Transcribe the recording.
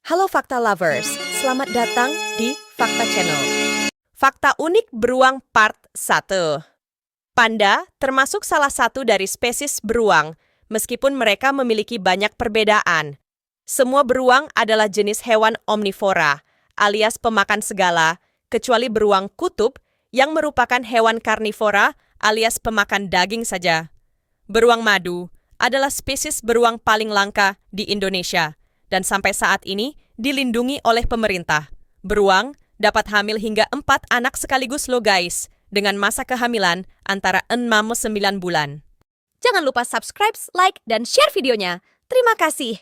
Halo Fakta Lovers, selamat datang di Fakta Channel. Fakta unik beruang part 1. Panda termasuk salah satu dari spesies beruang, meskipun mereka memiliki banyak perbedaan. Semua beruang adalah jenis hewan omnivora, alias pemakan segala, kecuali beruang kutub yang merupakan hewan karnivora alias pemakan daging saja. Beruang madu adalah spesies beruang paling langka di Indonesia dan sampai saat ini dilindungi oleh pemerintah. Beruang dapat hamil hingga 4 anak sekaligus loh guys, dengan masa kehamilan antara 6-9 bulan. Jangan lupa subscribe, like, dan share videonya. Terima kasih.